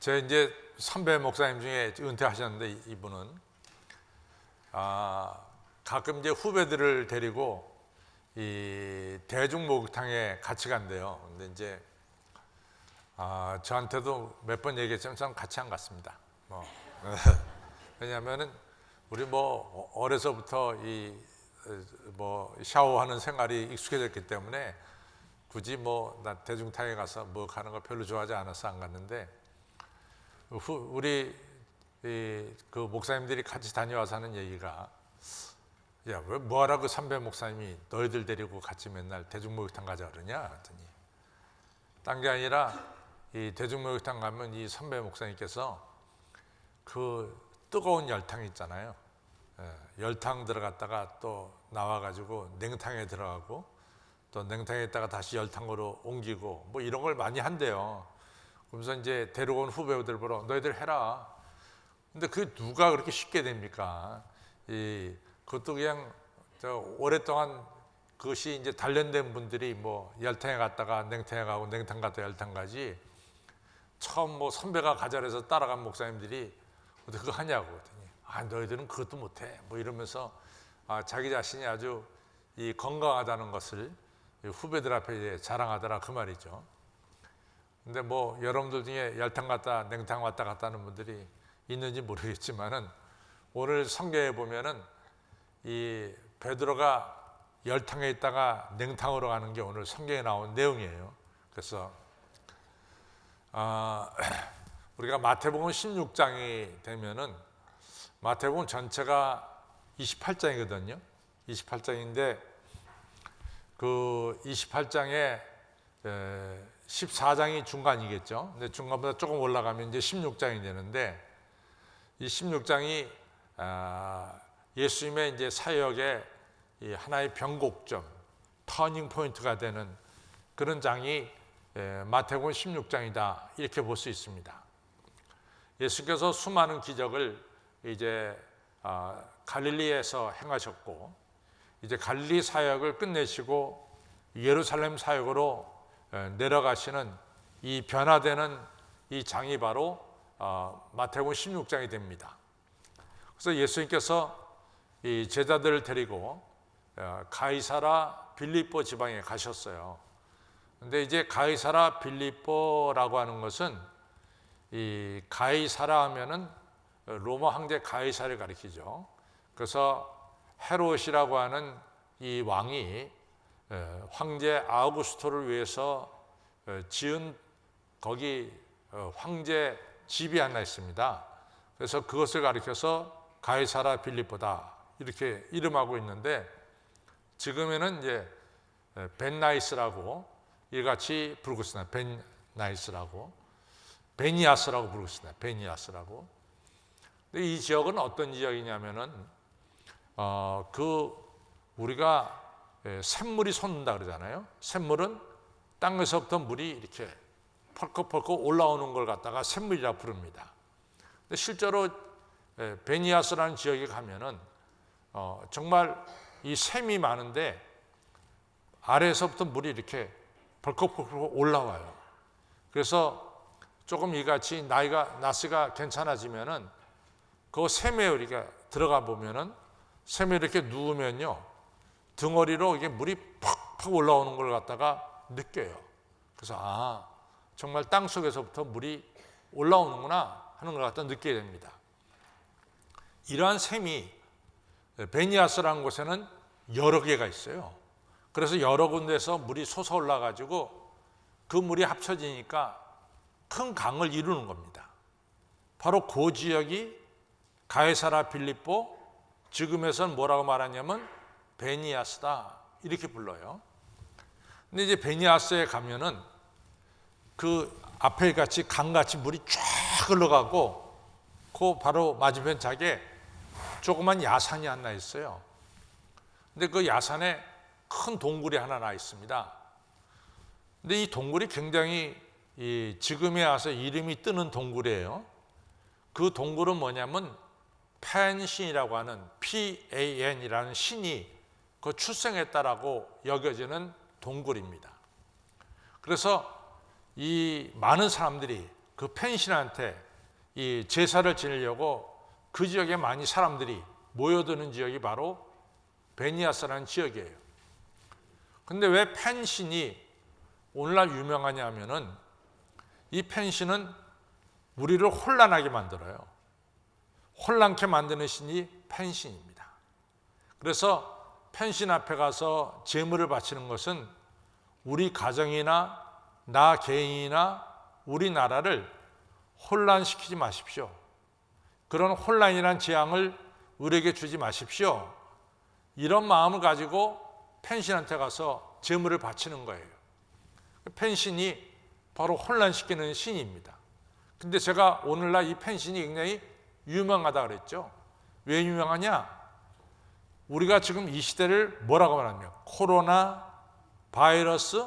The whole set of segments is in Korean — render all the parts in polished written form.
제 이제 선배 목사님 중에 은퇴하셨는데 이분은 가끔 이제 후배들을 데리고 이 대중 목욕탕에 같이 간대요. 근데 이제 저한테도 몇 번 얘기했지만 저는 같이 안 갔습니다. 왜냐하면은 우리 뭐 어려서부터 이 뭐 샤워하는 생활이 익숙해졌기 때문에 굳이 뭐 나 대중탕에 가서 뭐 가는 거 별로 좋아하지 않아서 안 갔는데 우리 그 목사님들이 같이 다녀와서 하는 얘기가 야, 왜 뭐하라 그 선배 목사님이 너희들 데리고 같이 맨날 대중목욕탕 가자 그러냐 그랬더니 딴 게 아니라 이 대중목욕탕 가면 이 선배 목사님께서 그 뜨거운 열탕 있잖아요. 열탕 들어갔다가 또 나와가지고 냉탕에 들어가고 또 냉탕에 있다가 다시 열탕으로 옮기고 뭐 이런 걸 많이 한대요. 그러면서 이제 데려온 후배들 보러 너희들 해라. 근데 그게 누가 그렇게 쉽게 됩니까? 그것도 그냥 오랫동안 그것이 이제 단련된 분들이 뭐 열탕에 갔다가 냉탕에 가고 냉탕 갔다가 열탕 가지 처음 뭐 선배가 가자 그래서 따라간 목사님들이 어떻게 그거 하냐고 그랬더니 너희들은 그것도 못해 뭐 이러면서 자기 자신이 아주 이 건강하다는 것을 후배들 앞에 이제 자랑하더라 그 말이죠. 근데 뭐 여러분들 중에 열탕 갔다 냉탕 왔다 갔다 하는 분들이 있는지 모르겠지만은 오늘 성경에 보면은 이 베드로가 열탕에 있다가 냉탕으로 가는 게 오늘 성경에 나온 내용이에요. 그래서 우리가 마태복음 16장이 되면은 마태복음 전체가 28장이거든요. 28장인데 그 28장에 14장이 중간이겠죠. 근데 중간보다 조금 올라가면 이제 16장이 되는데 이 16장이 예수님의 이제 사역의 하나의 변곡점, 터닝 포인트가 되는 그런 장이 마태복음 16장이다 이렇게 볼 수 있습니다. 예수께서 수많은 기적을 이제 갈릴리에서 행하셨고 이제 갈릴리 사역을 끝내시고 예루살렘 사역으로 내려가시는 이 변화되는 이 장이 바로 마태복음 16장이 됩니다. 그래서 예수님께서 이 제자들을 데리고 가이사라 빌립보 지방에 가셨어요. 근데 이제 가이사라 빌립보라고 하는 것은 이 가이사라 하면은 로마 황제 가이사를 가리키죠. 그래서 헤롯이라고 하는 이 왕이 황제 아우구스토를 위해서 지은 거기 황제 집이 하나 있습니다. 그래서 그것을 가리켜서 가이사라 빌립보다 이렇게 이름하고 있는데 지금에는 이제 벤나이스라고 이같이 부르고 있습니다. 벤나이스라고 베니아스라고 부르고 있습니다. 베니아스라고. 근데 이 지역은 어떤 지역이냐면은 우리가 샘물이 솟는다 그러잖아요. 샘물은 땅에서부터 물이 이렇게 펄컥펄컥 올라오는 걸 갖다가 샘물이라 부릅니다. 근데 실제로 베니아스라는 지역에 가면은 정말 이 샘이 많은데 아래에서부터 물이 이렇게 벌컥벌컥 올라와요. 그래서 조금 이같이 나스가 괜찮아지면은 그 샘에 우리가 들어가 보면은 샘에 이렇게 누우면요 등어리로 이게 물이 팍팍 올라오는 걸 갖다가 느껴요. 그래서 정말 땅 속에서부터 물이 올라오는구나 하는 걸 갖다 느끼게 됩니다. 이러한 샘이 베니아스라는 곳에는 여러 개가 있어요. 그래서 여러 군데에서 물이 솟아 올라가지고 그 물이 합쳐지니까 큰 강을 이루는 겁니다. 바로 그 지역이 가이사라 빌립보, 지금에서는 뭐라고 말하냐면 베니아스다 이렇게 불러요. 근데 이제 베니아스에 가면은 그 앞에 같이 강같이 물이 쫙 흘러가고 그 바로 맞은편 작에 조그만 야산이 하나 있어요. 근데 그 야산에 큰 동굴이 하나 나 있습니다. 근데 이 동굴이 굉장히 지금에 와서 이름이 뜨는 동굴이에요. 그 동굴은 뭐냐면 팬신이라고 하는 PAN이라는 신이 그 출생했다라고 여겨지는 동굴입니다. 그래서 이 많은 사람들이 그 펜신한테 이 제사를 지내려고 그 지역에 많이 사람들이 모여드는 지역이 바로 베니아스라는 지역이에요. 근데 왜 펜신이 오늘날 유명하냐 하면은 이 펜신은 우리를 혼란하게 만들어요. 혼란케 만드는 신이 펜신입니다. 그래서 펜신 앞에 가서 제물을 바치는 것은 우리 가정이나 나 개인이나 우리나라를 혼란시키지 마십시오. 그런 혼란이란 재앙을 우리에게 주지 마십시오. 이런 마음을 가지고 펜신한테 가서 제물을 바치는 거예요. 펜신이 바로 혼란시키는 신입니다. 근데 제가 오늘날 이 펜신이 굉장히 유명하다 그랬죠. 왜 유명하냐? 우리가 지금 이 시대를 뭐라고 말하냐면 코로나 바이러스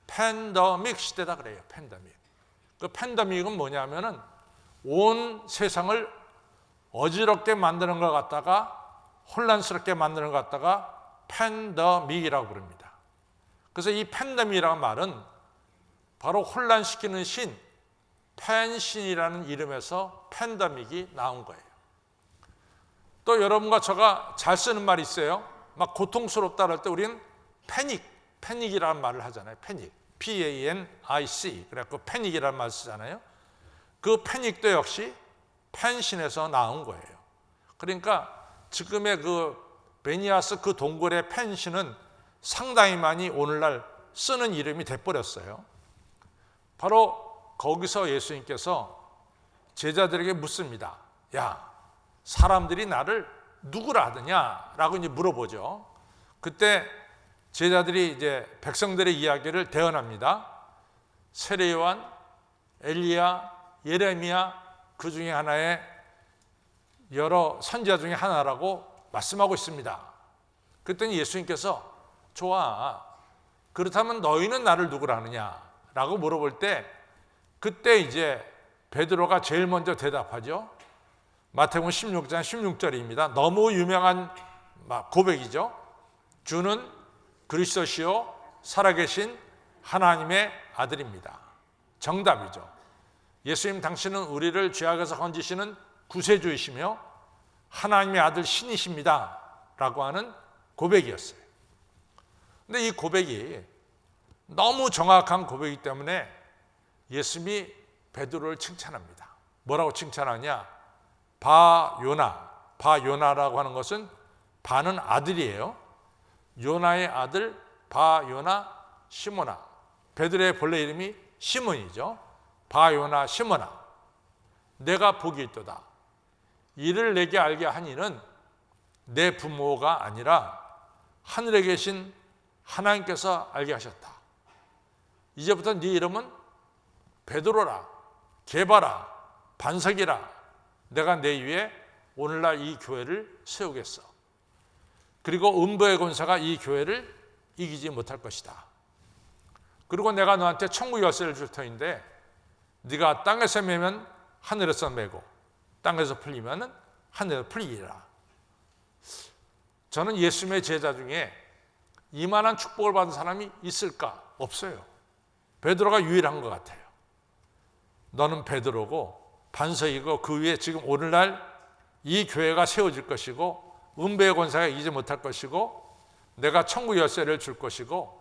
팬데믹 시대다 그래요. 팬데믹. 그 팬데믹은 뭐냐면은 온 세상을 어지럽게 만드는 것 같다가 혼란스럽게 만드는 것 같다가 팬데믹이라고 부릅니다. 그래서 이 팬데믹이라는 말은 바로 혼란시키는 신, 펜신이라는 이름에서 팬데믹이 나온 거예요. 또 여러분과 제가 잘 쓰는 말이 있어요. 막 고통스럽다 할 때 우리는 패닉이라는 말을 하잖아요. 패닉, P-A-N-I-C. 그래갖고 패닉이라는 말을 쓰잖아요. 그 패닉도 역시 펜신에서 나온 거예요. 그러니까 지금의 그 베니아스 그 동굴의 펜신은 상당히 많이 오늘날 쓰는 이름이 돼버렸어요. 바로 거기서 예수님께서 제자들에게 묻습니다. 야, 사람들이 나를 누구라 하느냐? 라고 이제 물어보죠. 그때 제자들이 이제 백성들의 이야기를 대언합니다. 세례 요한, 엘리야, 예레미야 그 중에 하나의 여러 선지자 중에 하나라고 말씀하고 있습니다. 그랬더니 예수님께서 좋아, 그렇다면 너희는 나를 누구라 하느냐? 라고 물어볼 때 그때 이제 베드로가 제일 먼저 대답하죠. 마태복음 16장 16절입니다. 너무 유명한 고백이죠. 주는 그리스도시요 살아계신 하나님의 아들입니다. 정답이죠. 예수님 당신은 우리를 죄악에서 건지시는 구세주이시며 하나님의 아들 신이십니다. 라고 하는 고백이었어요. 근데 이 고백이 너무 정확한 고백이기 때문에 예수님이 베드로를 칭찬합니다. 뭐라고 칭찬하냐? 바요나라고 하는 것은 바는 아들이에요. 요나의 아들 바요나 시모나. 베드로의 본래 이름이 시몬이죠. 바요나 시모나. 내가 복이 있도다. 이를 내게 알게 하니는 내 부모가 아니라 하늘에 계신 하나님께서 알게 하셨다. 이제부터 네 이름은 베드로라, 게바라, 반석이라. 내가 내 위에 오늘날 이 교회를 세우겠어. 그리고 음부의 권세가 이 교회를 이기지 못할 것이다. 그리고 내가 너한테 천국 열쇠를 줄 터인데 네가 땅에서 매면 하늘에서 매고 땅에서 풀리면 하늘에서 풀리리라. 저는 예수님의 제자 중에 이만한 축복을 받은 사람이 있을까? 없어요. 베드로가 유일한 것 같아요. 너는 베드로고 반석이고 그 위에 지금 오늘날 이 교회가 세워질 것이고 음배의 권세가 이기지 못할 것이고 내가 천국 열쇠를 줄 것이고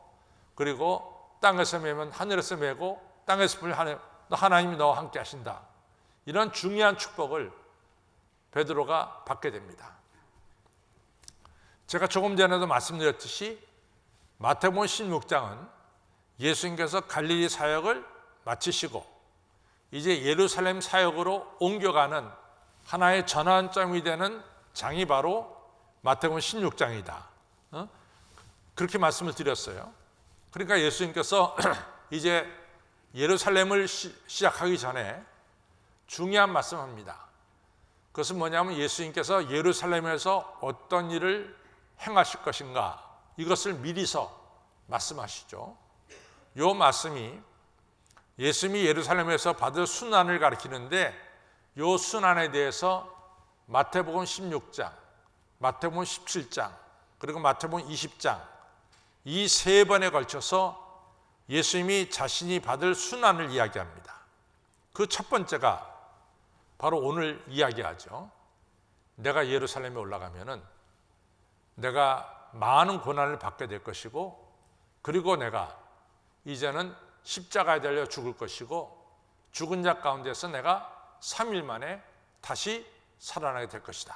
그리고 땅에서 매면 하늘에서 매고 땅에서 풀리면 하나님이 너와 함께 하신다. 이런 중요한 축복을 베드로가 받게 됩니다. 제가 조금 전에도 말씀드렸듯이 마태복음 16장은 예수님께서 갈릴리 사역을 마치시고 이제 예루살렘 사역으로 옮겨가는 하나의 전환점이 되는 장이 바로 마태복음 16장이다. 그렇게 말씀을 드렸어요. 그러니까 예수님께서 이제 예루살렘을 시작하기 전에 중요한 말씀을 합니다. 그것은 뭐냐면 예수님께서 예루살렘에서 어떤 일을 행하실 것인가 이것을 미리서 말씀하시죠. 이 말씀이 예수님이 예루살렘에서 받을 순환을 가리키는데 이 순환에 대해서 마태복음 16장, 마태복음 17장, 그리고 마태복음 20장 이 세 번에 걸쳐서 예수님이 자신이 받을 순환을 이야기합니다. 그 첫 번째가 바로 오늘 이야기하죠. 내가 예루살렘에 올라가면은 내가 많은 고난을 받게 될 것이고, 그리고 내가 이제는 십자가에 달려 죽을 것이고, 죽은 자 가운데서 내가 3일 만에 다시 살아나게 될 것이다.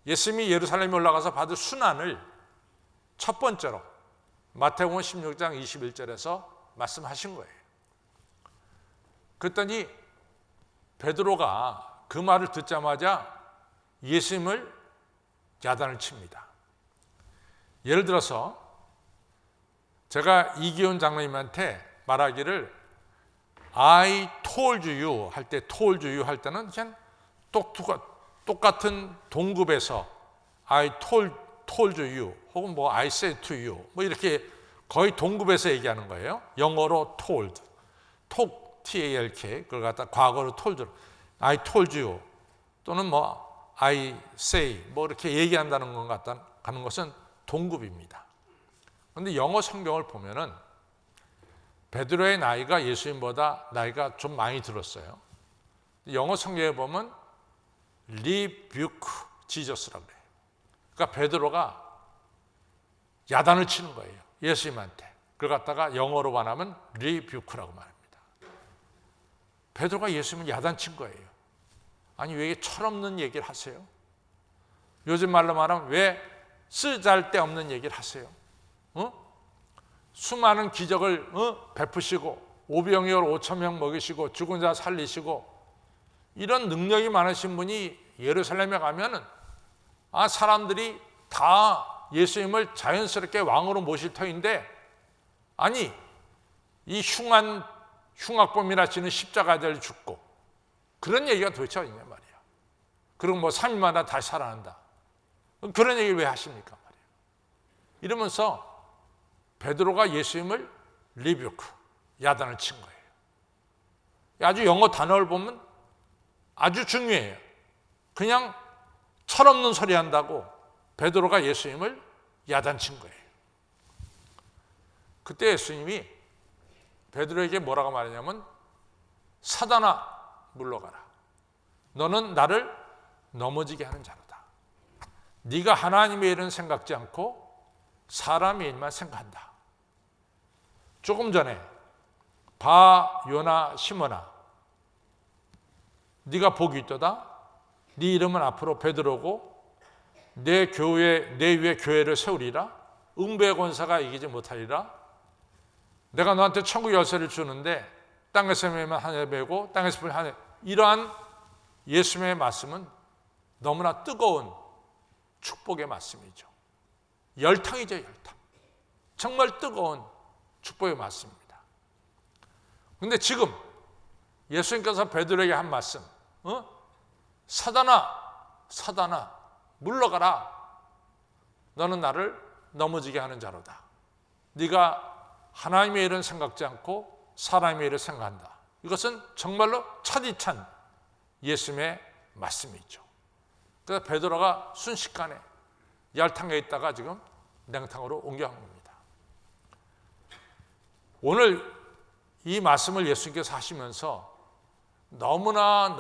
예수님이 예루살렘에 올라가서 받을 순환을 첫 번째로 마태복음 16장 21절에서 말씀하신 거예요. 그랬더니 베드로가 그 말을 듣자마자 예수님을 야단을 칩니다. 예를 들어서 제가 이기훈 장로님한테 말하기를 I told you 할 때, told you 할 때는 그냥 똑같은 동급에서 I told you 혹은 뭐 I said to you 뭐 이렇게 거의 동급에서 얘기하는 거예요. 영어로 told, T-A-L-K 그걸 갖다 과거로 told, I told you 또는 뭐 I say 뭐 이렇게 얘기한다는 것 같다 하는 것은 동급입니다. 그런데 영어 성경을 보면은 베드로의 나이가 예수님보다 나이가 좀 많이 들었어요. 영어 성경에 보면 rebuke Jesus라고 그래요. 그러니까 베드로가 야단을 치는 거예요. 예수님한테. 그걸 갖다가 영어로 반하면 rebuke라고 말합니다. 베드로가 예수님을 야단친 거예요. 아니 왜 철없는 얘기를 하세요? 요즘 말로 말하면 왜 쓰잘데없는 얘기를 하세요? 수많은 기적을 베푸시고 오병이어 5,000명 먹이시고 죽은 자 살리시고 이런 능력이 많으신 분이 예루살렘에 가면은 사람들이 다 예수님을 자연스럽게 왕으로 모실 터인데, 아니 이 흉악범이라 치는 십자가를 죽고 그런 얘기가 도대체 어디냐 말이야. 그리고 뭐 3일마다 다시 살아난다. 그런 얘기를 왜 하십니까 말이야. 이러면서 베드로가 예수님을 리뷰크, 야단을 친 거예요. 아주 영어 단어를 보면 아주 중요해요. 그냥 철없는 소리 한다고 베드로가 예수님을 야단친 거예요. 그때 예수님이 베드로에게 뭐라고 말하냐면 사단아 물러가라. 너는 나를 넘어지게 하는 자로다. 네가 하나님의 일은 생각지 않고 사람의 일만 생각한다. 조금 전에 바 요나 시몬아 네가 복이 있도다. 네 이름은 앞으로 베드로고 내 위에 교회를 세우리라. 음부의 권세가 이기지 못하리라. 내가 너한테 천국 열쇠를 주는데 땅에서 매면 하늘에 매고 땅에서 풀면 하늘에. 이러한 예수님의 말씀은 너무나 뜨거운 축복의 말씀이죠. 열탕이죠, 열탕. 정말 뜨거운 축복의 말씀입니다. 그런데 지금 예수님께서 베드로에게 한 말씀, 사단아 물러가라. 너는 나를 넘어지게 하는 자로다. 네가 하나님의 일은 생각지 않고 사람의 일을 생각한다. 이것은 정말로 차디찬 예수님의 말씀이죠. 그래서 베드로가 순식간에 열탕에 있다가 지금 냉탕으로 옮겨간 겁니다. 오늘 이 말씀을 예수님께서 하시면서 너무나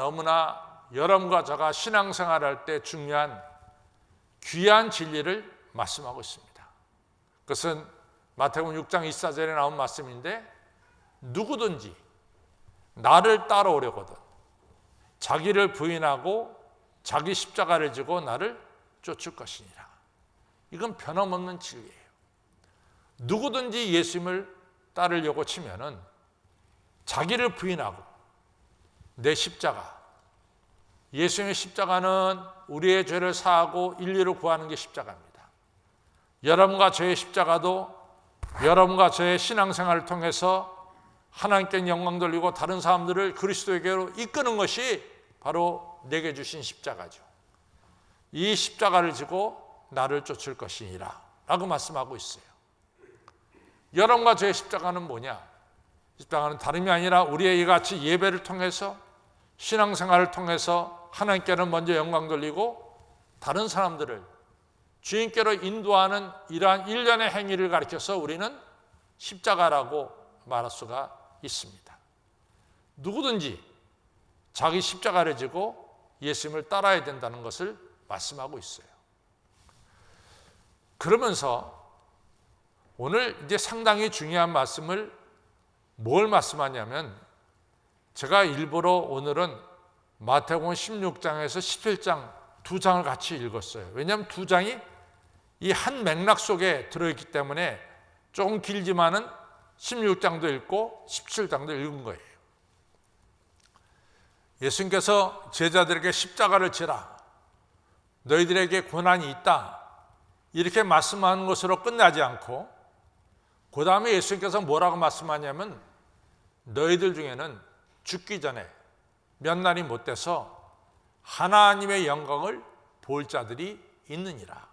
여러분과 저가 신앙생활할 때 중요한 귀한 진리를 말씀하고 있습니다. 그것은 마태복음 6장 24절에 나온 말씀인데 누구든지 나를 따라오려거든 자기를 부인하고 자기 십자가를 지고 나를 쫓을 것이니라. 이건 변함없는 진리예요. 누구든지 예수님을 따르려고 치면은 자기를 부인하고 내 십자가, 예수님의 십자가는 우리의 죄를 사하고 인류를 구하는 게 십자가입니다. 여러분과 저의 십자가도 여러분과 저의 신앙생활을 통해서 하나님께 영광 돌리고 다른 사람들을 그리스도에게로 이끄는 것이 바로 내게 주신 십자가죠. 이 십자가를 지고 나를 쫓을 것이니라 라고 말씀하고 있어요. 여러분과 저의 십자가는 뭐냐? 십자가는 다름이 아니라 우리의 이같이 예배를 통해서 신앙생활을 통해서 하나님께는 먼저 영광 돌리고 다른 사람들을 주님께로 인도하는 이러한 일련의 행위를 가리켜서 우리는 십자가라고 말할 수가 있습니다. 누구든지 자기 십자가를 지고 예수님을 따라야 된다는 것을 말씀하고 있어요. 그러면서 오늘 이제 상당히 중요한 말씀을 뭘 말씀하냐면, 제가 일부러 오늘은 마태복음 16장에서 17장 두 장을 같이 읽었어요. 왜냐하면 두 장이 이 한 맥락 속에 들어있기 때문에 조금 길지만은 16장도 읽고 17장도 읽은 거예요. 예수님께서 제자들에게 십자가를 지라, 너희들에게 고난이 있다, 이렇게 말씀하는 것으로 끝나지 않고 그 다음에 예수님께서 뭐라고 말씀하냐면, 너희들 중에는 죽기 전에 몇 날이 못 돼서 하나님의 영광을 볼 자들이 있느니라.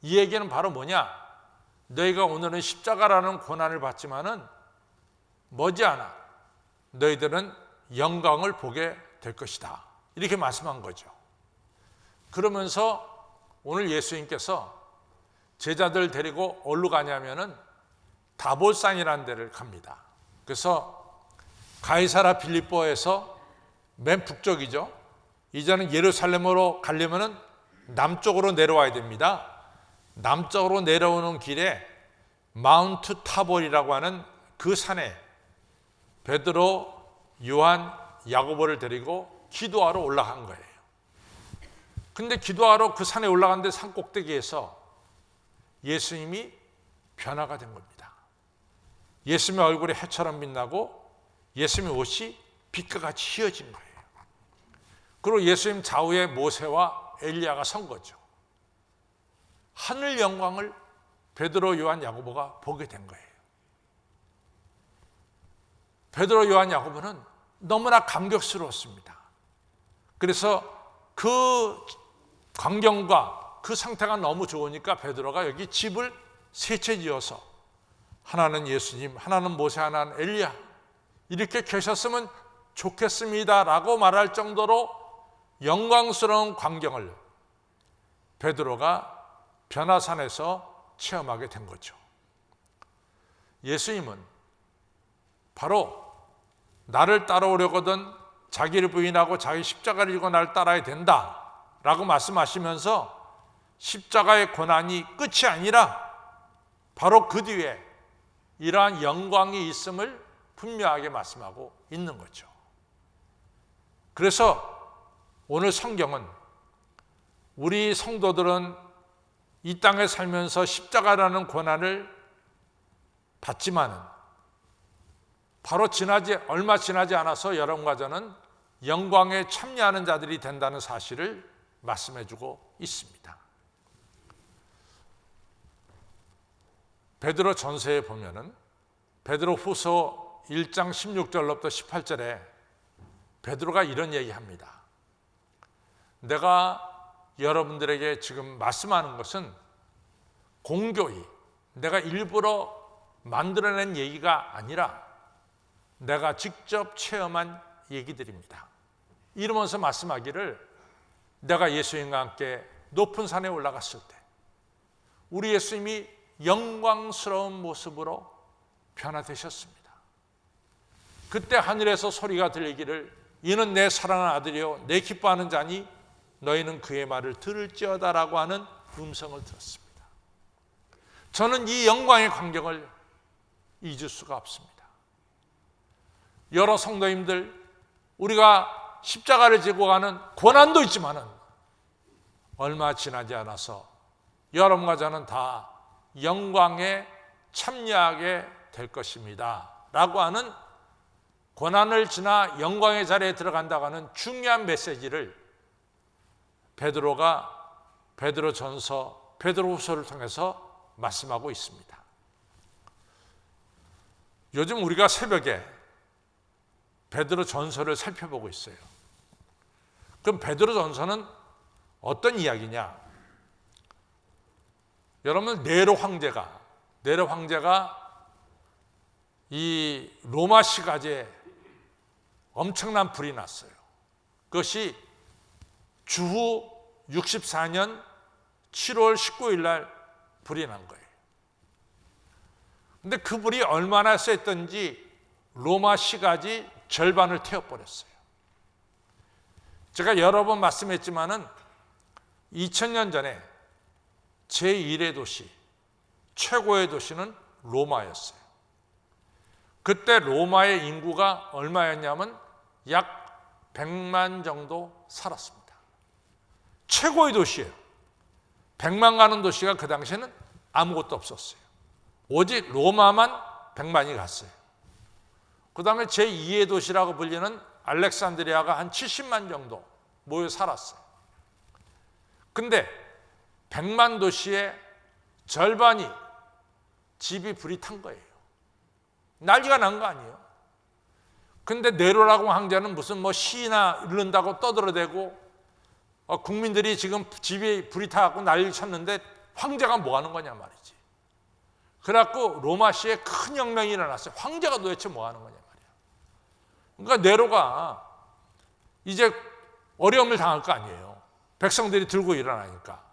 이 얘기는 바로 뭐냐? 너희가 오늘은 십자가라는 고난을 받지만은 머지않아 너희들은 영광을 보게 될 것이다, 이렇게 말씀한 거죠. 그러면서 오늘 예수님께서 제자들 데리고 어디로 가냐면은 다볼산이라는 데를 갑니다. 그래서 가이사라 빌립보에서 맨 북쪽이죠. 이제는 예루살렘으로 가려면은 남쪽으로 내려와야 됩니다. 남쪽으로 내려오는 길에 마운트 타볼이라고 하는 그 산에 베드로, 요한, 야고보를 데리고 기도하러 올라간 거예요. 근데 기도하러 그 산에 올라갔는데 산 꼭대기에서 예수님이 변화가 된 겁니다. 예수님의 얼굴이 해처럼 빛나고 예수님의 옷이 빛과 같이 휘어진 거예요. 그리고 예수님 좌우에 모세와 엘리야가 선 거죠. 하늘 영광을 베드로, 요한, 야고보가 보게 된 거예요. 베드로, 요한, 야고보는 너무나 감격스러웠습니다. 그래서 그 광경과 그 상태가 너무 좋으니까 베드로가 여기 집을 세 채 지어서 하나는 예수님, 하나는 모세, 하나는 엘리야, 이렇게 계셨으면 좋겠습니다라고 말할 정도로 영광스러운 광경을 베드로가 변화산에서 체험하게 된 거죠. 예수님은 바로 나를 따라오려거든 자기를 부인하고 자기 십자가를 지고 나를 따라야 된다라고 말씀하시면서 십자가의 고난이 끝이 아니라 바로 그 뒤에 이러한 영광이 있음을 분명하게 말씀하고 있는 거죠. 그래서 오늘 성경은 우리 성도들은 이 땅에 살면서 십자가라는 고난을 받지만은 바로 얼마 지나지 않아서 여러분과 저는 영광에 참여하는 자들이 된다는 사실을 말씀해주고 있습니다. 베드로 전서에 보면은 베드로 후서 1장 16절로부터 18절에 베드로가 이런 얘기합니다. 내가 여러분들에게 지금 말씀하는 것은 공교히 내가 일부러 만들어낸 얘기가 아니라 내가 직접 체험한 얘기들입니다. 이러면서 말씀하기를, 내가 예수님과 함께 높은 산에 올라갔을 때 우리 예수님이 영광스러운 모습으로 변화되셨습니다. 그때 하늘에서 소리가 들리기를, 이는 내 사랑하는 아들이요 내 기뻐하는 자니 너희는 그의 말을 들을지어다라고 하는 음성을 들었습니다. 저는 이 영광의 광경을 잊을 수가 없습니다. 여러 성도님들, 우리가 십자가를 지고 가는 고난도 있지만은 얼마 지나지 않아서 여러분과 저는 다 영광에 참여하게 될 것입니다 라고 하는, 고난을 지나 영광의 자리에 들어간다고 하는 중요한 메시지를 베드로가 베드로전서, 베드로후서를 통해서 말씀하고 있습니다. 요즘 우리가 새벽에 베드로전서를 살펴보고 있어요. 그럼 베드로전서는 어떤 이야기냐? 여러분, 네로 황제가 이 로마 시가지에 엄청난 불이 났어요. 그것이 주후 64년 7월 19일 날 불이 난 거예요. 근데 그 불이 얼마나 셌던지 로마 시가지 절반을 태워버렸어요. 제가 여러 번 말씀했지만은 2000년 전에 제1의 도시, 최고의 도시는 로마였어요. 그때 로마의 인구가 얼마였냐면 약 100만 정도 살았습니다. 최고의 도시예요. 100만 가는 도시가 그 당시에는 아무것도 없었어요. 오직 로마만 100만이 갔어요. 그 다음에 제2의 도시라고 불리는 알렉산드리아가 한 70만 정도 모여 살았어요. 근데 100만 도시의 절반이 집이 불이 탄 거예요. 난리가 난 거 아니에요. 근데 네로라고 황제는 무슨 뭐 시나 이른다고 떠들어대고 국민들이 지금 집이 불이 타갖고 난리를 쳤는데 황제가 뭐 하는 거냐 말이지. 그래갖고 로마시에 큰 혁명이 일어났어요. 황제가 도대체 뭐 하는 거냐 말이야. 그러니까 네로가 이제 어려움을 당할 거 아니에요. 백성들이 들고 일어나니까.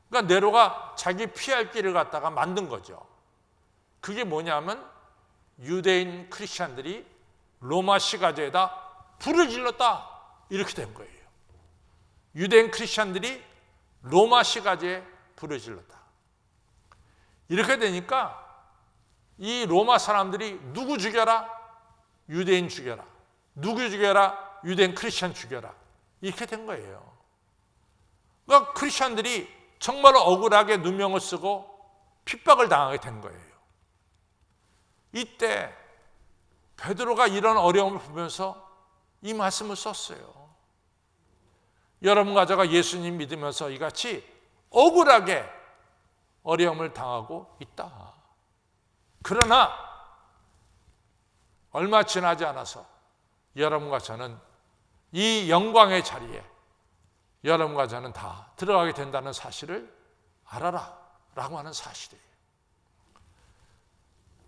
그러니까 네로가 자기 피할 길을 갖다가 만든 거죠. 그게 뭐냐면 유대인 크리스찬들이 로마 시가제에다 불을 질렀다. 이렇게 된 거예요. 유대인 크리스찬들이 로마 시가제에 불을 질렀다. 이렇게 되니까 이 로마 사람들이 누구 죽여라? 유대인 죽여라. 누구 죽여라? 유대인 크리스찬 죽여라. 이렇게 된 거예요. 그러니까 크리스찬들이 정말 억울하게 누명을 쓰고 핍박을 당하게 된 거예요. 이때 베드로가 이런 어려움을 보면서 이 말씀을 썼어요. 여러분과 제가 예수님 믿으면서 이같이 억울하게 어려움을 당하고 있다. 그러나 얼마 지나지 않아서 여러분과 저는 이 영광의 자리에 여러분과 저는 다 들어가게 된다는 사실을 알아라 라고 하는 사실이에요.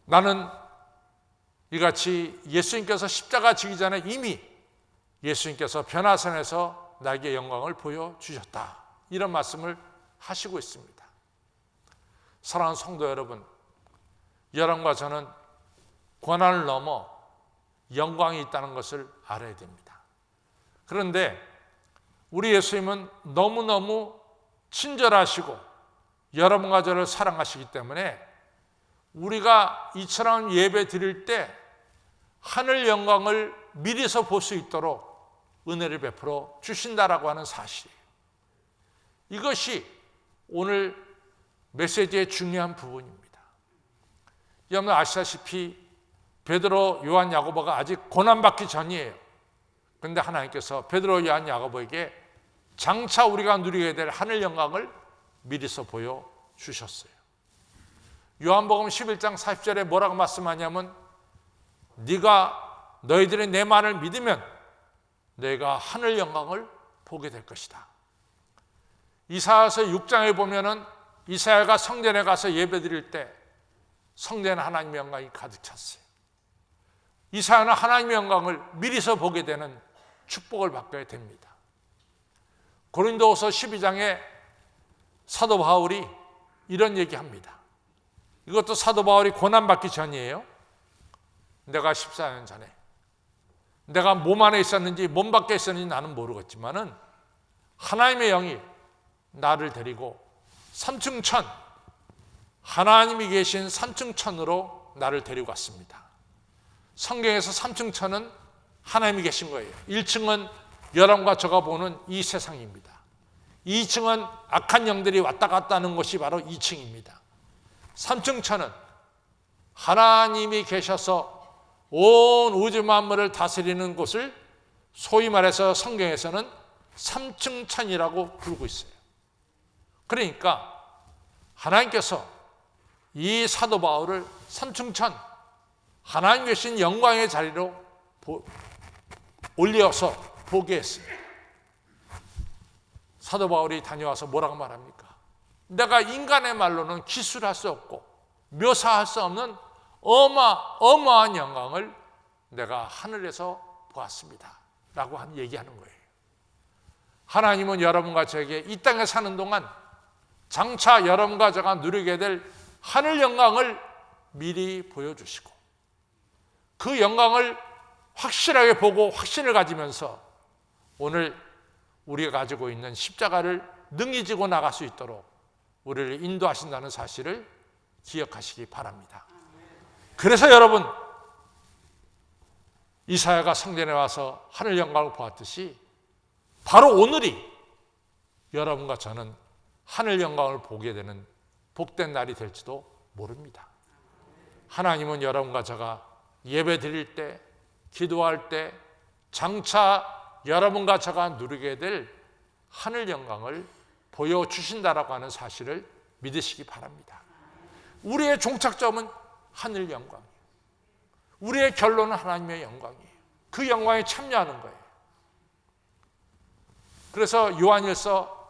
나는 이같이 예수님께서 십자가 지기 전에 이미 예수님께서 변화선에서 나에게 영광을 보여주셨다. 이런 말씀을 하시고 있습니다. 사랑하는 성도 여러분, 여러분과 저는 고난을 넘어 영광이 있다는 것을 알아야 됩니다. 그런데 우리 예수님은 너무너무 친절하시고 여러분과 저를 사랑하시기 때문에 우리가 이처럼 예배 드릴 때 하늘 영광을 미리서 볼 수 있도록 은혜를 베풀어 주신다라고 하는 사실이에요. 이것이 오늘 메시지의 중요한 부분입니다. 여러분 아시다시피 베드로, 요한, 야고보가 아직 고난받기 전이에요. 그런데 하나님께서 베드로, 요한, 야고보에게 장차 우리가 누리게 될 하늘 영광을 미리서 보여주셨어요. 요한복음 11장 40절에 뭐라고 말씀하냐면 네가 너희들이 내 말을 믿으면 너희가 하늘 영광을 보게 될 것이다. 이사야서 6장에 보면은 이사야가 성전에 가서 예배드릴 때 성전에 하나님의 영광이 가득 찼어요. 이사야는 하나님의 영광을 미리서 보게 되는 축복을 받게 됩니다. 고린도후서 12장에 사도 바울이 이런 얘기합니다. 이것도 사도 바울이 고난받기 전이에요. 내가 14년 전에 내가 몸 안에 있었는지 몸 밖에 있었는지 나는 모르겠지만은 하나님의 영이 나를 데리고 삼층천, 하나님이 계신 삼층천으로 나를 데리고 갔습니다. 성경에서 삼층천은 하나님이 계신 거예요. 1층은 여러분과 저가 보는 이 세상입니다. 2층은 악한 영들이 왔다 갔다 하는 것이 바로 2층입니다. 3층천은 하나님이 계셔서 온 우주 만물을 다스리는 곳을 소위 말해서 성경에서는 3층천이라고 부르고 있어요. 그러니까 하나님께서 이 사도 바울을 3층천, 하나님 계신 영광의 자리로 올려서 보게 했습니다. 사도 바울이 다녀와서 뭐라고 말합니까? 내가 인간의 말로는 기술할 수 없고 묘사할 수 없는 어마어마한 영광을 내가 하늘에서 보았습니다 라고 얘기하는 거예요. 하나님은 여러분과 저에게 이 땅에 사는 동안 장차 여러분과 저가 누리게 될 하늘 영광을 미리 보여주시고 그 영광을 확실하게 보고 확신을 가지면서 오늘 우리가 가지고 있는 십자가를 능히 지고 나갈 수 있도록 우리를 인도하신다는 사실을 기억하시기 바랍니다. 그래서 여러분, 이사야가 성전에 와서 하늘 영광을 보았듯이 바로 오늘이 여러분과 저는 하늘 영광을 보게 되는 복된 날이 될지도 모릅니다. 하나님은 여러분과 제가 예배 드릴 때, 기도할 때 장차 여러분과 제가 누리게 될 하늘 영광을 보여주신다라고 하는 사실을 믿으시기 바랍니다. 우리의 종착점은 하늘 영광이에요. 우리의 결론은 하나님의 영광이에요. 그 영광에 참여하는 거예요. 그래서 요한일서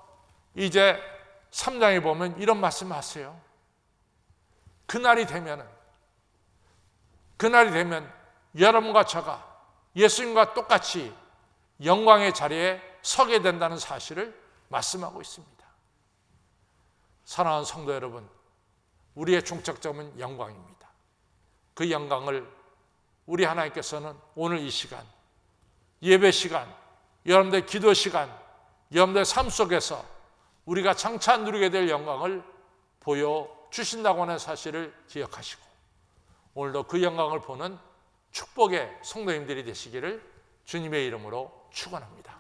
이제 3장에 보면 이런 말씀하세요. 그날이 되면 여러분과 저가 예수님과 똑같이 영광의 자리에 서게 된다는 사실을 말씀하고 있습니다. 사랑하는 성도 여러분, 우리의 종착점은 영광입니다. 그 영광을 우리 하나님께서는 오늘 이 시간, 예배 시간, 여러분들 기도 시간, 여러분들 삶 속에서 우리가 장차 누리게 될 영광을 보여주신다고 하는 사실을 기억하시고 오늘도 그 영광을 보는 축복의 성도님들이 되시기를 주님의 이름으로 축원합니다.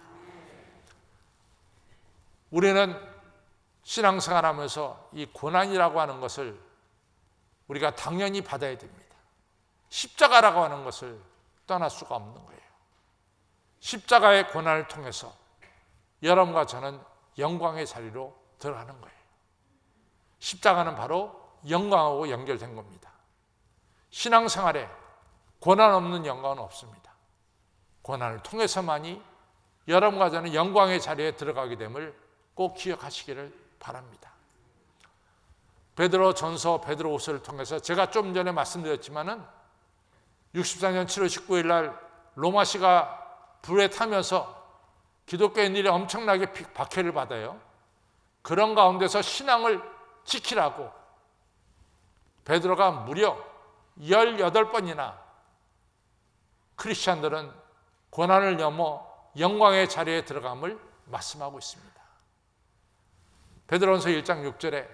우리는 신앙생활하면서 이 고난이라고 하는 것을 우리가 당연히 받아야 됩니다. 십자가라고 하는 것을 떠날 수가 없는 거예요. 십자가의 고난을 통해서 여러분과 저는 영광의 자리로 들어가는 거예요. 십자가는 바로 영광하고 연결된 겁니다. 신앙생활에 고난 없는 영광은 없습니다. 고난을 통해서만이 여러분과 저는 영광의 자리에 들어가게 됨을 꼭 기억하시기를 바랍니다. 베드로전서 베드로후서를 통해서 제가 좀 전에 말씀드렸지만은 64년 7월 19일 날 로마시가 불에 타면서 기독교인들이 엄청나게 박해를 받아요. 그런 가운데서 신앙을 지키라고 베드로가 무려 18번이나 크리스찬들은 고난을 넘어 영광의 자리에 들어감을 말씀하고 있습니다. 베드로전서 1장 6절에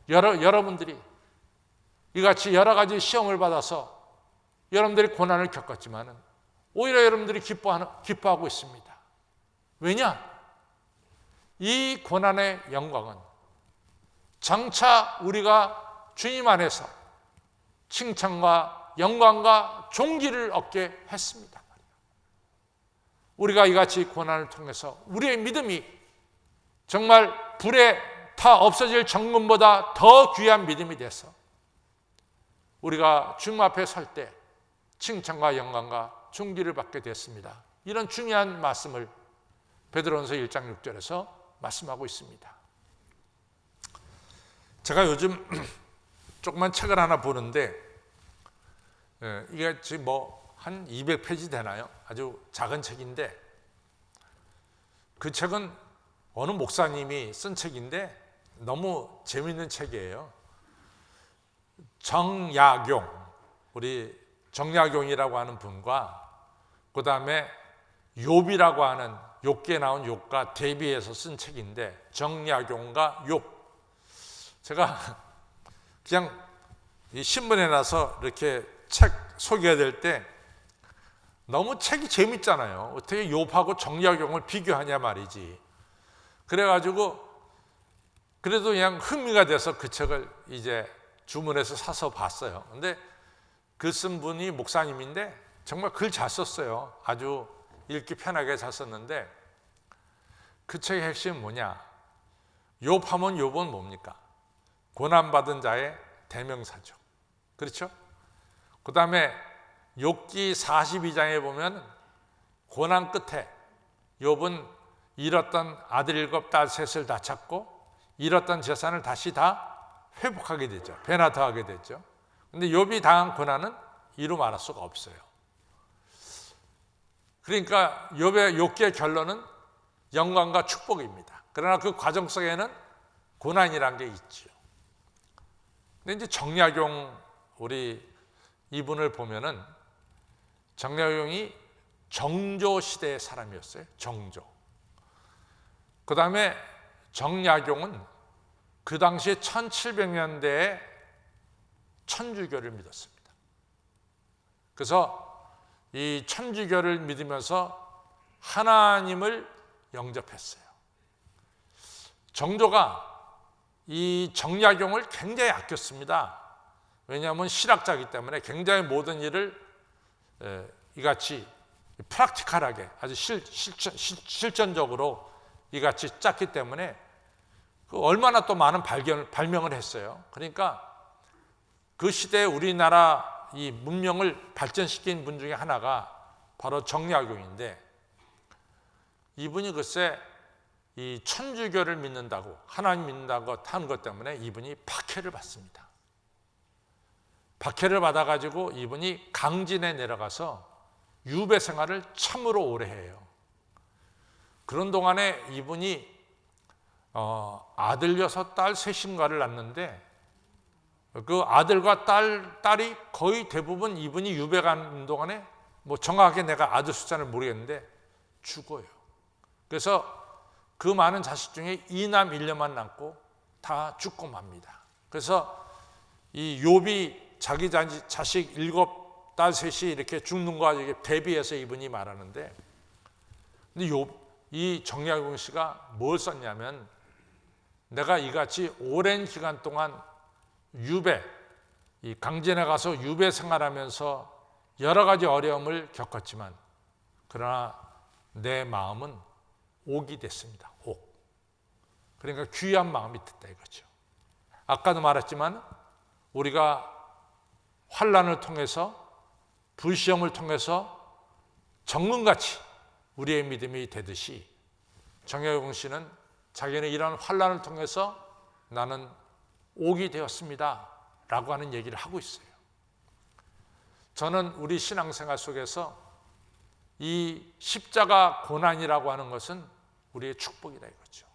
여러분들이 이같이 여러 가지 시험을 받아서 여러분들이 고난을 겪었지만 오히려 여러분들이 기뻐하고 있습니다. 왜냐? 이 고난의 영광은 장차 우리가 주님 안에서 칭찬과 영광과 존귀를 얻게 했습니다. 우리가 이같이 고난을 통해서 우리의 믿음이 정말 불에 타 없어질 정금보다 더 귀한 믿음이 돼서 우리가 주님 앞에 설 때 칭찬과 영광과 존귀를 받게 됐습니다. 이런 중요한 말씀을 베드로전서 1장 6절에서 말씀하고 있습니다. 제가 요즘 조그만 책을 하나 보는데 이게 지금 한 200페이지 되나요? 아주 작은 책인데 그 책은 어느 목사님이 쓴 책인데 너무 재미있는 책이에요. 정약용, 우리 정약용이라고 하는 분과 그 다음에 욥이라고 하는 욥기에 나온 욥과 대비해서 쓴 책인데 정약용과 욥. 제가 그냥 이 신문에 나서 이렇게 책 소개될 때 너무 책이 재밌잖아요. 어떻게 욥하고 정약용을 비교하냐 말이지. 그래가지고 그래도 그냥 흥미가 돼서 그 책을 이제 주문해서 사서 봤어요. 근데 글 쓴 분이 목사님인데 정말 글 잘 썼어요. 아주 읽기 편하게 잘 썼는데 그 책의 핵심은 뭐냐? 욥하면 욥은 뭡니까? 고난받은 자의 대명사죠. 그렇죠? 그 다음에 욥기 42장에 보면 고난 끝에 욥은 잃었던 아들 7, 딸 3을 다 찾고 잃었던 재산을 다시 다 회복하게 되죠. 배나 더하게 되죠. 근데 욥이 당한 고난은 이루 말할 수가 없어요. 그러니까 욥기의 결론은 영광과 축복입니다. 그러나 그 과정 속에는 고난이란 게 있죠. 근데 이제 정약용 우리 이분을 보면은 정약용이 정조 시대의 사람이었어요. 정조. 그 다음에 정약용은 그 당시에 1700년대에 천주교를 믿었습니다. 그래서 이 천주교를 믿으면서 하나님을 영접했어요. 정조가 이 정약용을 굉장히 아꼈습니다. 왜냐하면 실학자이기 때문에 굉장히 모든 일을 이같이 프랙티컬하게 아주 실전적으로 이같이 짰기 때문에 얼마나 또 많은 발명을 했어요. 그러니까 그 시대에 우리나라 이 문명을 발전시킨 분 중에 하나가 바로 정약용인데, 이분이 글쎄 이 천주교를 믿는다고, 하나님 믿는다고 하는 것 때문에 이분이 박해를 받습니다. 박해를 받아가지고 이분이 강진에 내려가서 유배 생활을 참으로 오래 해요. 그런 동안에 이분이 아들 6, 딸 3인가를 낳는데, 그 아들과 딸이 거의 대부분 이분이 유배 가는 동안에 뭐 정확하게 내가 아들 숫자를 모르겠는데 죽어요. 그래서 그 많은 자식 중에 2남 1녀만 남고 다 죽고 맙니다. 그래서 이 욥이 자기 자식 7, 딸 3이 이렇게 죽는 거 가지고 대비해서 이분이 말하는데, 근데 이 정약용 씨가 뭘 썼냐면, 내가 이같이 오랜 기간 동안 유배, 이 강진에 가서 유배 생활하면서 여러 가지 어려움을 겪었지만, 그러나 내 마음은 옥이 됐습니다. 옥. 그러니까 귀한 마음이 됐다 이거죠. 아까도 말했지만 우리가 환난을 통해서, 불시험을 통해서 정금같이 우리의 믿음이 되듯이, 정약용 씨는 자기는 이런 환난을 통해서 나는 옥이 되었습니다 라고 하는 얘기를 하고 있어요. 저는 우리 신앙생활 속에서 이 십자가 고난이라고 하는 것은 우리의 축복이다 이거죠.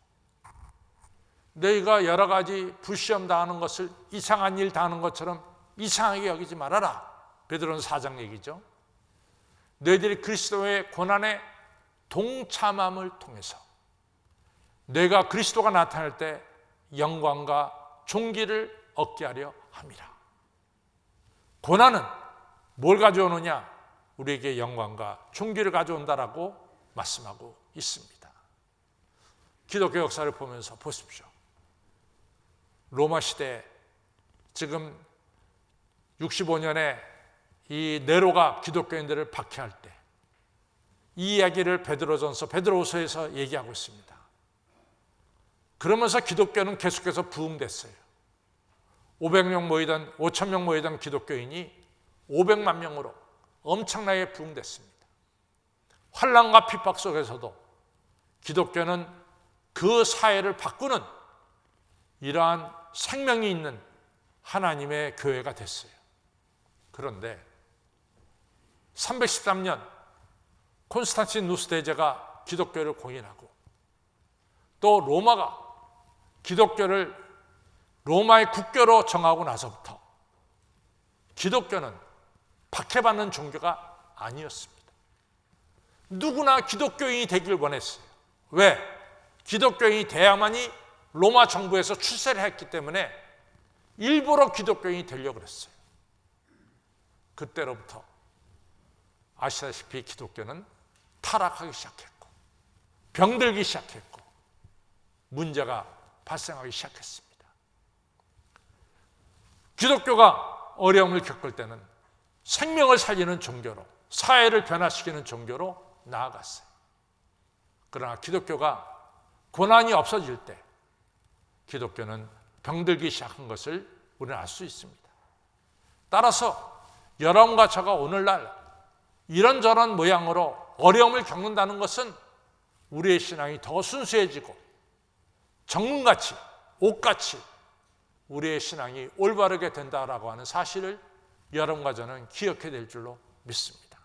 너희가 여러 가지 불시험 당하는 것을 이상한 일 당하는 것처럼 이상하게 여기지 말아라. 베드로는 4장 얘기죠. 너희들이 그리스도의 고난에 동참함을 통해서 내가 그리스도가 나타날 때 영광과 존귀를 얻게 하려 함이라. 고난은 뭘 가져오느냐? 우리에게 영광과 존귀를 가져온다라고 말씀하고 있습니다. 기독교 역사를 보면서 보십시오. 로마 시대 지금 65년에 이 네로가 기독교인들을 박해할 때 이 이야기를 베드로후서에서 얘기하고 있습니다. 그러면서 기독교는 계속해서 부흥됐어요. 500명 모이던 5,000명 모이던 기독교인이 500만 명으로 엄청나게 부흥됐습니다. 환난과 핍박 속에서도 기독교는 그 사회를 바꾸는 이러한 생명이 있는 하나님의 교회가 됐어요. 그런데 313년 콘스탄티누스 대제가 기독교를 공인하고, 또 로마가 기독교를 로마의 국교로 정하고 나서부터 기독교는 박해받는 종교가 아니었습니다. 누구나 기독교인이 되길 원했어요. 왜? 기독교인이 돼야만이 로마 정부에서 출세를 했기 때문에 일부러 기독교인이 되려고 그랬어요. 그때로부터 아시다시피 기독교는 타락하기 시작했고, 병들기 시작했고, 문제가 발생하기 시작했습니다. 기독교가 어려움을 겪을 때는 생명을 살리는 종교로, 사회를 변화시키는 종교로 나아갔어요. 그러나 기독교가 고난이 없어질 때 기독교는 병들기 시작한 것을 우리는 알 수 있습니다. 따라서 여러분과 저가 오늘날 이런저런 모양으로 어려움을 겪는다는 것은 우리의 신앙이 더 순수해지고 정문같이, 옥같이 우리의 신앙이 올바르게 된다라고 하는 사실을 여러분과 저는 기억해야 될 줄로 믿습니다.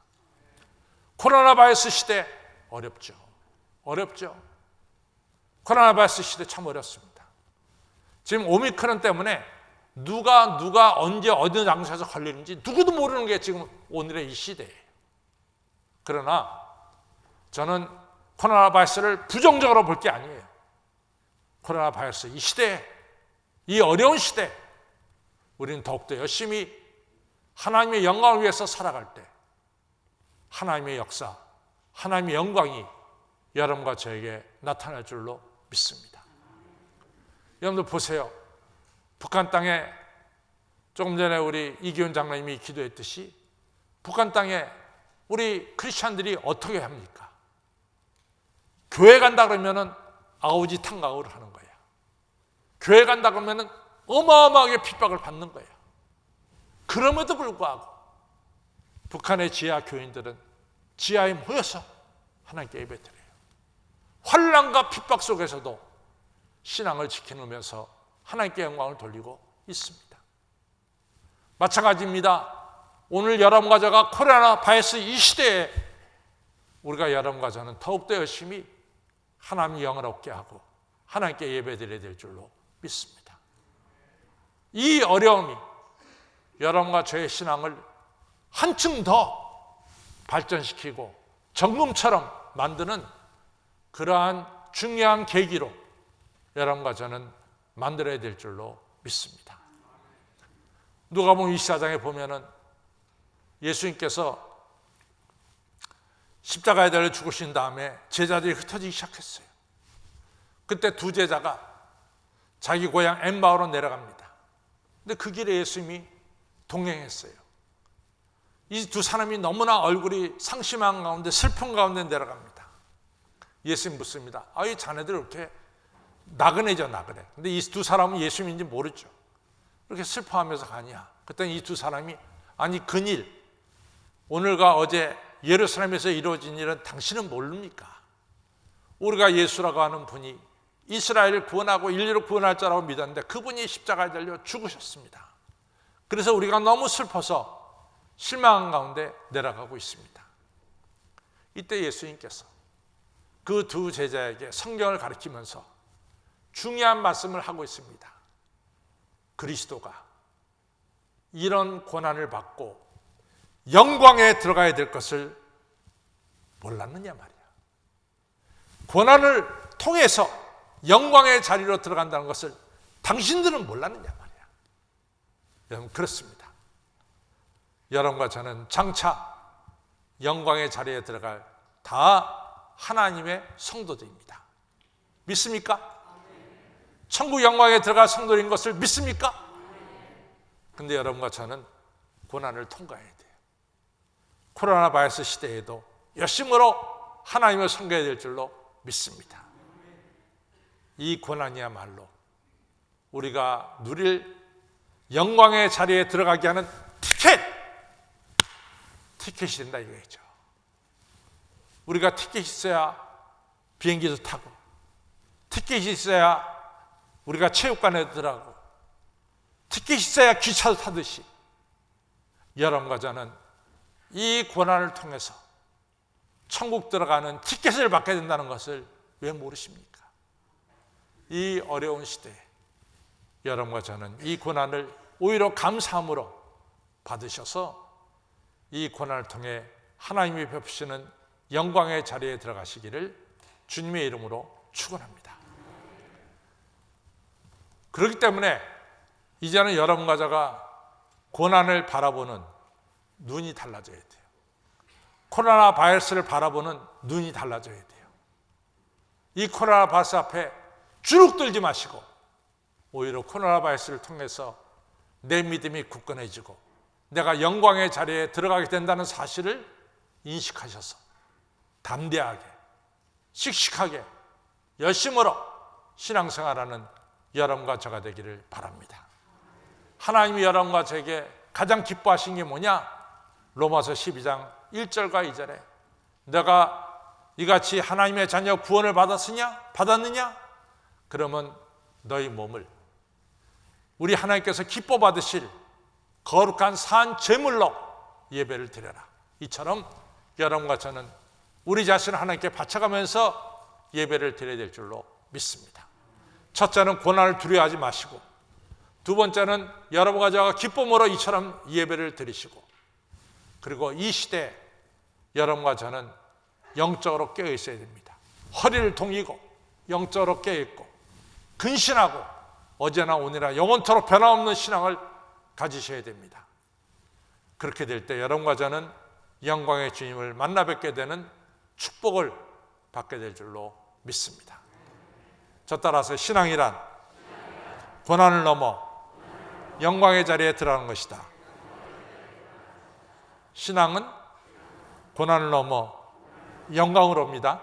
코로나 바이러스 시대 어렵죠. 코로나 바이러스 시대 참 어렵습니다. 지금 오미크론 때문에 누가 언제 어느 장소에서 걸리는지 누구도 모르는 게 지금 오늘의 이 시대예요. 그러나 저는 코로나 바이러스를 부정적으로 볼 게 아니에요. 코로나 바이러스 이 시대에, 이 어려운 시대에 우리는 더욱더 열심히 하나님의 영광을 위해서 살아갈 때 하나님의 역사, 하나님의 영광이 여러분과 저에게 나타날 줄로 믿습니다. 여러분들 보세요. 북한 땅에 조금 전에 우리 이기훈 장로님이 기도했듯이 북한 땅에 우리 크리스찬들이 어떻게 합니까? 교회 간다 그러면은 아우지 탕각을 하는 거예요. 교회 간다 그러면은 어마어마하게 핍박을 받는 거예요. 그럼에도 불구하고 북한의 지하 교인들은 지하에 모여서 하나님께 예배드려요. 환난과 핍박 속에서도 신앙을 지켜놓으면서 하나님께 영광을 돌리고 있습니다. 마찬가지입니다. 오늘 여러분과 저가 코로나 바이러스 이 시대에 우리가 여러분과 저는 더욱더 열심히 하나님의 영을 얻게 하고 하나님께 예배드려야 될 줄로 믿습니다. 이 어려움이 여러분과 저의 신앙을 한층 더 발전시키고 정금처럼 만드는 그러한 중요한 계기로 여러분과 저는 만들어야 될 줄로 믿습니다. 누가복음 24장에 보면은 예수님께서 십자가에 달려 죽으신 다음에 제자들이 흩어지기 시작했어요. 그때 두 제자가 자기 고향 엠마오로 내려갑니다. 근데 그 길에 예수님이 동행했어요. 이 두 사람이 너무나 얼굴이 상심한 가운데 슬픈 가운데 내려갑니다. 예수님 묻습니다. 이 자네들 이렇게 나그네죠, 나그네. 근데 이 두 사람은 예수님인지 모르죠. 이렇게 슬퍼하면서 가냐? 그랬더니 이 두 사람이 아니 그일 오늘과 어제 예루살렘에서 이루어진 일은 당신은 모릅니까? 우리가 예수라고 하는 분이 이스라엘을 구원하고 인류를 구원할 자라고 믿었는데 그분이 십자가에 달려 죽으셨습니다. 그래서 우리가 너무 슬퍼서 실망한 가운데 내려가고 있습니다. 이때 예수님께서 그 두 제자에게 성경을 가르치면서 중요한 말씀을 하고 있습니다. 그리스도가 이런 고난을 받고 영광에 들어가야 될 것을 몰랐느냐 말이야. 고난을 통해서 영광의 자리로 들어간다는 것을 당신들은 몰랐느냐 말이야. 여러분 그렇습니다. 여러분과 저는 장차 영광의 자리에 들어갈 다 하나님의 성도들입니다. 믿습니까? 천국 영광에 들어갈 성도인 것을 믿습니까? 근데 여러분과 저는 고난을 통과해야 돼요. 코로나 바이러스 시대에도 열심으로 하나님을 섬겨야 될 줄로 믿습니다. 이 고난이야말로 우리가 누릴 영광의 자리에 들어가게 하는 티켓이 된다 이거죠. 우리가 티켓이 있어야 비행기도 타고 티켓이 있어야 우리가 체육관에도 들어가고 티켓이 있어야 기차도 타듯이 여러분과 저는 이 고난을 통해서 천국 들어가는 티켓을 받게 된다는 것을 왜 모르십니까? 이 어려운 시대에 여러분과 저는 이 고난을 오히려 감사함으로 받으셔서 이 고난을 통해 하나님이 베푸시는 영광의 자리에 들어가시기를 주님의 이름으로 축원합니다. 그렇기 때문에 이제는 여러분과 제가 고난을 바라보는 눈이 달라져야 돼요. 코로나 바이러스를 바라보는 눈이 달라져야 돼요. 이 코로나 바이러스 앞에 주눅들지 마시고 오히려 코로나 바이러스를 통해서 내 믿음이 굳건해지고 내가 영광의 자리에 들어가게 된다는 사실을 인식하셔서 담대하게 씩씩하게 열심으로 신앙생활하는 여러분과 저가 되기를 바랍니다. 하나님이 여러분과 저에게 가장 기뻐하신 게 뭐냐? 로마서 12장 1절과 2절에 내가 이같이 하나님의 자녀 구원을 받았느냐? 그러면 너희 몸을 우리 하나님께서 기뻐 받으실 거룩한 산 제물로 예배를 드려라. 이처럼 여러분과 저는 우리 자신을 하나님께 바쳐가면서 예배를 드려야 될 줄로 믿습니다. 첫째는 고난을 두려워하지 마시고 두 번째는 여러분과 저가 기쁨으로 이처럼 예배를 드리시고 그리고 이 시대에 여러분과 저는 영적으로 깨어 있어야 됩니다. 허리를 동이고 영적으로 깨어 있고 근신하고 어제나 오늘이나 영원토록 변함없는 신앙을 가지셔야 됩니다. 그렇게 될 때 여러분과 저는 영광의 주님을 만나 뵙게 되는 축복을 받게 될 줄로 믿습니다. 저 따라서 신앙이란 고난을 넘어 영광의 자리에 들어가는 것이다. 신앙은 고난을 넘어 영광으로 옵니다.